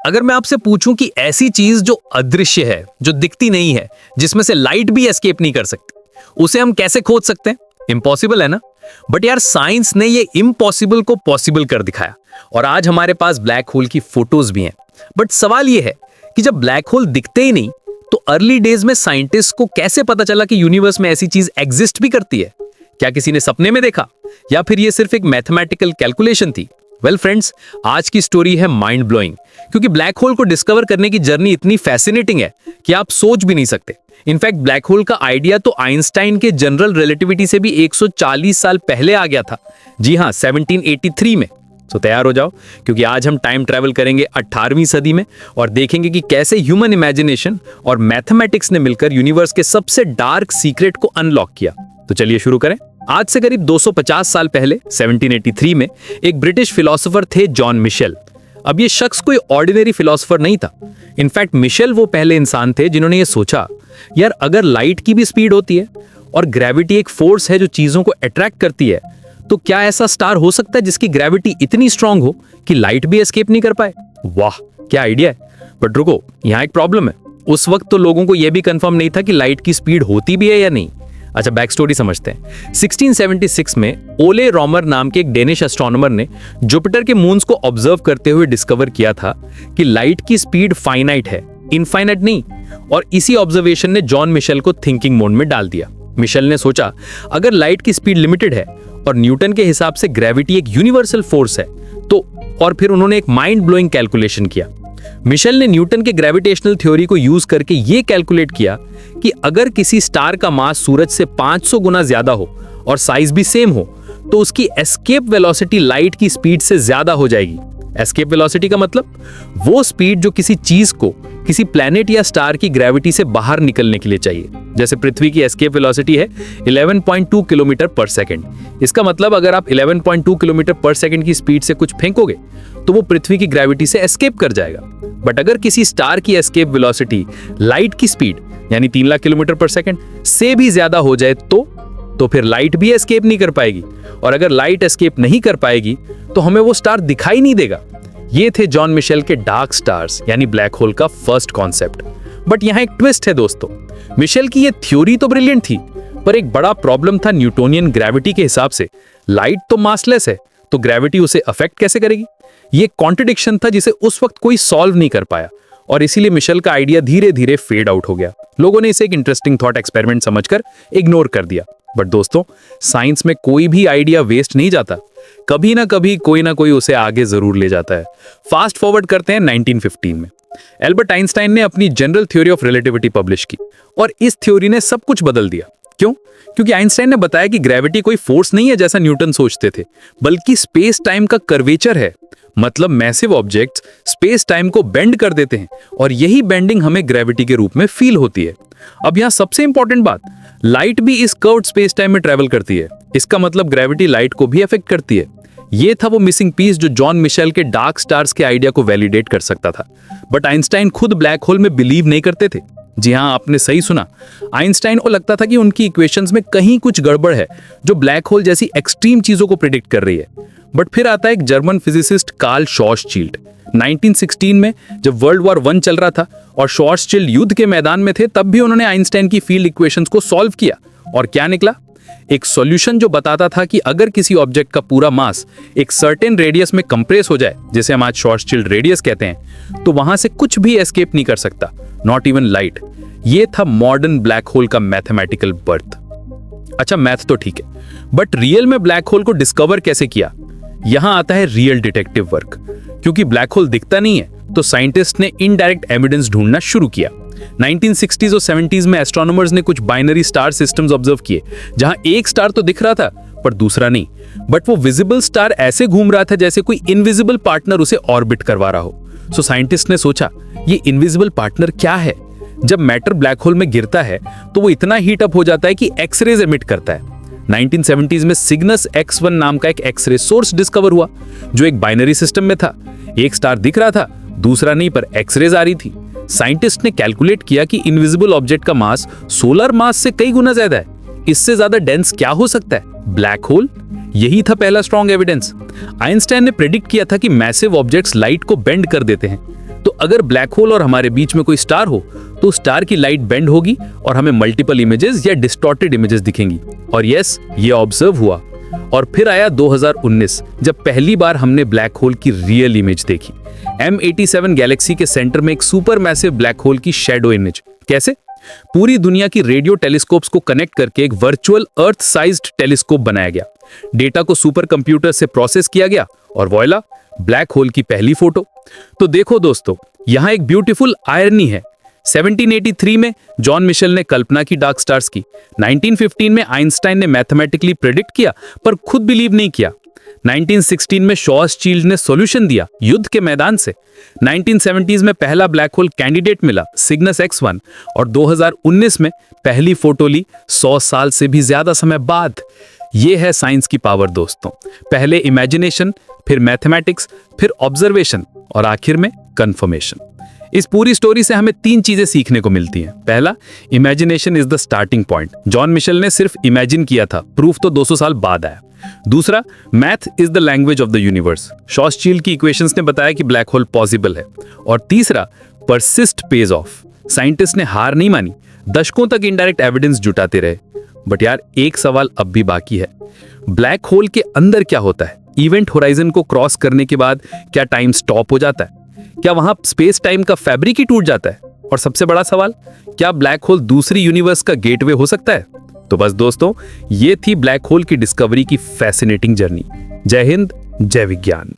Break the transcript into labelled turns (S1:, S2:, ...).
S1: अगर मैं आपसे पूछूं कि ऐसी चीज जो अदृश्य है, जो दिखती नहीं है, जिसमें से लाइट भी एस्केप नहीं कर सकती, उसे हम कैसे खोज सकते हैं? इम्पॉसिबल है ना? बट यार साइंस ने ये इम्पॉसिबल को पॉसिबल कर दिखाया और आज हमारे पास ब्लैक होल की फोटोज भी हैं। बट सवाल ये है कि जब ब्लैक होल दिखते ही नहीं तो अर्ली डेज में साइंटिस्ट को कैसे पता चला कि यूनिवर्स में ऐसी चीज एग्जिस्ट भी करती है? क्या किसी ने सपने में देखा या फिर ये सिर्फ एक मैथमेटिकल कैलकुलेशन थी? वेल फ्रेंड्स, आज की स्टोरी है माइंड ब्लोइंग, क्योंकि ब्लैक होल को डिस्कवर करने की जर्नी इतनी फैसिनेटिंग है कि आप सोच भी नहीं सकते। इनफैक्ट ब्लैक होल का आइडिया तो आइंस्टाइन के जनरल रिलेटिविटी से भी 140 साल पहले आ गया था। जी हाँ, 1783 में। तो तैयार हो जाओ, क्योंकि आज हम टाइम ट्रैवल करेंगे 18वीं सदी में और देखेंगे कि कैसे ह्यूमन इमेजिनेशन और मैथमेटिक्स ने मिलकर यूनिवर्स के सबसे डार्क सीक्रेट को अनलॉक किया। तो चलिए शुरू करें। आज से करीब 250 साल पहले 1783 में एक ब्रिटिश फिलोसोफर थे जॉन मिशेल। अब ये शख्स कोई ऑर्डिनरी फिलोसोफर नहीं था। इनफैक्ट मिशेल वो पहले इंसान थे जिन्होंने ये सोचा, यार अगर लाइट की भी स्पीड होती है और ग्रेविटी एक फोर्स है जो चीजों को अट्रैक्ट करती है, तो क्या ऐसा स्टार हो सकता है जिसकी ग्रेविटी इतनी स्ट्रांग हो कि लाइट भी एस्केप नहीं कर पाए? वाह, क्या आइडिया है। बट रुको, यहाँ एक प्रॉब्लम है। उस वक्त तो लोगों को यह भी कंफर्म नहीं था कि लाइट की स्पीड होती भी है या नहीं। अच्छा, बैक स्टोरी समझते हैं। 1676 में ओले रॉमर नाम के एक डेनिश एस्ट्रोनॉमर ने जुपिटर के मून्स को ऑब्जर्व करते हुए डिस्कवर किया था कि लाइट की स्पीड फाइनाइट है, इनफाइनाइट नहीं। और इसी ऑब्जर्वेशन ने जॉन मिशेल को थिंकिंग मोड में डाल दिया। मिशेल ने सोचा, अगर लाइट की स्पीड लिमिटेड है और न्यूटन के हिसाब से ग्रेविटी एक यूनिवर्सल फोर्स है, तो और फिर उन्होंने एक माइंड ब्लोइंग कैलकुलेशन किया। मिशेल ने न्यूटन के ग्रेविटेशनल थ्योरी को यूज करके यह कैलकुलेट किया कि अगर किसी स्टार का मास सूरज से 500 गुना ज्यादा हो और साइज भी सेम हो, तो उसकी एस्केप वेलोसिटी लाइट की स्पीड से ज्यादा हो जाएगी। एस्केप वेलोसिटी का मतलब वो स्पीड जो किसी चीज को किसी प्लैनेट या स्टार की ग्रेविटी से बाहर निकलने के लिए चाहिए। जैसे पृथ्वी की एस्केप वेलोसिटी है 11.2 किलोमीटर पर सेकंड। इसका मतलब अगर आप 11.2 किलोमीटर पर सेकंड की स्पीड से कुछ फेंकोगे तो वो पृथ्वी की ग्रेविटी से एस्केप कर जाएगा। बट अगर किसी स्टार की एस्केप वेलोसिटी लाइट की स्पीड यानी 3 लाख किलोमीटर पर सेकंड से भी ज्यादा हो जाए तो फिर लाइट भी एस्केप नहीं कर पाएगी। और अगर लाइट एस्केप नहीं कर पाएगी तो हमें वो स्टार दिखाई नहीं देगा। ये थे जॉन मिशेल के डार्क स्टार्स यानी ब्लैक होल का फर्स्ट कॉन्सेप्ट। बट यहाँ एक ट्विस्ट है दोस्तों। मिशेल की ये थ्योरी तो ब्रिलियंट थी, पर एक बड़ा प्रॉब्लम था न्यूटोनियन ग्रेविटी के हिसाब से। लाइट तो मासलेस है, तो ग्रेविटी उसे अफेक्ट कैसे करेगी? ये कॉन्ट्रडिक्शन था जिसे उस वक्त कोई सॉल्व नहीं कर पाया और इसीलिए मिशेल का आइडिया धीरे धीरे फेड आउट हो गया। लोगों ने इसे एक इंटरेस्टिंग थॉट एक्सपेरिमेंट समझकर इग्नोर कर दिया। बट दोस्तों, साइंस में कोई भी आइडिया वेस्ट नहीं जाता। कभी ना कभी कोई ना कोई उसे आगे जरूर ले जाता है। फास्ट फॉरवर्ड करते हैं 1915 में। एल्बर्ट आइंस्टाइन ने अपनी general theory of relativity publish की और इस थ्योरी ने सब कुछ बदल दिया। क्यों? क्योंकि आइंस्टाइन ने बताया कि ग्रेविटी कोई फोर्स नहीं है जैसा न्यूटन सोचते थे, बल्कि स्पेस टाइम का कर्वेचर है। मतलब मैसिव ऑब्जेक्ट्स स्पेस टाइम को बेंड कर देते हैं और यही बेंडिंग हमें ग्रेविटी के रूप में फील होती है। अब यहाँ सबसे इंपॉर्टेंट बात, लाइट भी इस कर्व्ड स्पेस टाइम में ट्रेवल करती है। इसका मतलब ग्रेविटी लाइट को भी अफेक्ट करती है। ये था वो मिसिंग पीस जो जॉन मिशेल के डार्क स्टार्स के आइडिया को वैलिडेट कर सकता था। बट आइंस्टाइन खुद ब्लैक होल में बिलीव नहीं करते थे। जी हाँ, आपने सही सुना। आइंस्टाइन को लगता था कि उनकी इक्वेशंस में कहीं कुछ गड़बड़ है जो ब्लैक होल जैसी एक्सट्रीम चीजों को प्रिडिक्ट कर रही है। बट फिर आता है एक जर्मन फिजिसिस्ट कार्ल शॉर्सचिल्ड। 1916 में जब वर्ल्ड वॉर 1 चल रहा था और शॉर्सचिल्ड युद्ध के मैदान में थे, तब भी उन्होंने आइंस्टाइन की फील्ड इक्वेशंस को सॉल्व किया। और क्या निकला? एक सॉल्यूशन जो बताता था कि अगर किसी ऑब्जेक्ट का पूरा मास एक सर्टेन रेडियस में कंप्रेस हो जाए, जिसे हम आज शॉर्सचिल्ड रेडियस कहते हैं, तो वहां से कुछ भी एस्केप नहीं कर सकता, नॉट इवन लाइट। ये था मॉडर्न ब्लैक होल का मैथमेटिकल बर्थ। अच्छा, मैथ तो ठीक है, बट रियल में ब्लैक होल को डिस्कवर कैसे किया? यहां आता है रियल डिटेक्टिव वर्क। क्योंकि ब्लैक होल दिखता नहीं है, तो साइंटिस्ट ने इनडायरेक्ट एविडेंस ढूंढना शुरू किया। 1960s और 70s में एस्ट्रोनॉमर्स ने कुछ बाइनरी स्टार सिस्टम्स ऑब्जर्व किए, जहां एक स्टार तो दिख रहा था पर दूसरा नहीं। बट वो विजिबल स्टार ऐसे घूम रहा था जैसे कोई इनविजिबल पार्टनर उसे ऑर्बिट करवा रहा हो। सो साइंटिस्ट ने सोचा, ये इनविजिबल पार्टनर क्या है? जब मैटर ब्लैक होल में गिरता है तो वो इतना हीट अप हो जाता है कि एक्सरेज एमिट करता है। 1970s में सिग्नस X1 नाम का एक एक्सरे सोर्स डिस्कवर हुआ जो एक बाइनरी सिस्टम में था। एक स्टार दिख रहा था, दूसरा नहीं, पर एक्सरेज आ रही थी। साइंटिस्ट ने कैलकुलेट किया कि इनविजिबल ऑब्जेक्ट का मास सोलर मास से कई गुना ज्यादा है। इससे ज्यादा डेंस क्या हो सकता है? Black hole. यही था पहला स्ट्रॉन्ग एविडेंस। आइंस्टाइन ने प्रेडिक्ट किया था कि मैसिव ऑब्जेक्ट्स लाइट को बेंड कर देते हैं।
S2: तो अगर ब्लैक होल और हमारे बीच में कोई स्टार हो तो स्टार की लाइट बेंड होगी और हमें मल्टीपल इमेजेस या डिस्टॉर्टेड इमेजेस दिखेंगी। और यस, ये ऑब्जर्व हुआ। और फिर आया 2019, जब पहली बार हमने ब्लैक होल की रियल इमेज देखी। M87 गैलेक्सी के सेंटर में एक सुपर मैसिव ब्लैक होल की शैडो इमेज। कैसे? पूरी दुनिया की रेडियो टेलीस्कोप्स को कनेक्ट करके एक वर्चुअल अर्थ साइज्ड टेलीस्कोप बनाया गया। डेटा को सुपर कंप्यूटर से प्रोसेस किया गया और वॉयला, ब्लैक होल की पहली फोटो। तो देखो दोस्तों, यहां एक ब्यूटीफुल आयरनी है। 1783 में जॉन मिशेल ने कल्पना की डार्क स्टार्स की। 1915 में आइंस्टाइन ने मैथमेटिकली प्रेडिक्ट किया पर खुद बिलीव नहीं किया। 1916 में शॉर्चचील्ड ने सॉल्यूशन दिया युद्ध के मैदान से। 1970s में पहला ब्लैक होल कैंडिडेट मिला, सिग्नस X1, और 2019 में पहली फोटो ली 100 साल से भी ज्यादा समय बाद। ये है साइंस की पावर दोस्तों। पहले इमेजिनेशन, फिर मैथमेटिक्स, फिर ऑब्जर्वेशन और आखिर में कंफर्मेशन। इस पूरी स्टोरी से हमें 3 चीजें सीखने को मिलती हैं। पहला, imagination is the starting point. John Mitchell ने सिर्फ इमेजिन किया था, प्रूफ तो 200 साल बाद आया। दूसरा, math is the language of the universe. Schwarzschild की इक्वेशंस ने बताया कि ब्लैक होल पॉसिबल है। और तीसरा, परसिस्ट पेज ऑफ। साइंटिस्ट ने हार नहीं मानी, दशकों तक इनडायरेक्ट एविडेंस जुटाते रहे। बट यार, एक सवाल अब भी बाकी है। ब्लैक होल के अंदर क्या होता है? इवेंट होराइजन को क्रॉस करने के बाद क्या टाइम स्टॉप हो जाता है? क्या वहां स्पेस टाइम का फैब्रिक ही टूट जाता है? और सबसे बड़ा सवाल, क्या ब्लैक होल दूसरी यूनिवर्स का गेटवे हो सकता है? तो बस दोस्तों, ये थी ब्लैक होल की डिस्कवरी की फैसिनेटिंग जर्नी। जय हिंद, जय विज्ञान।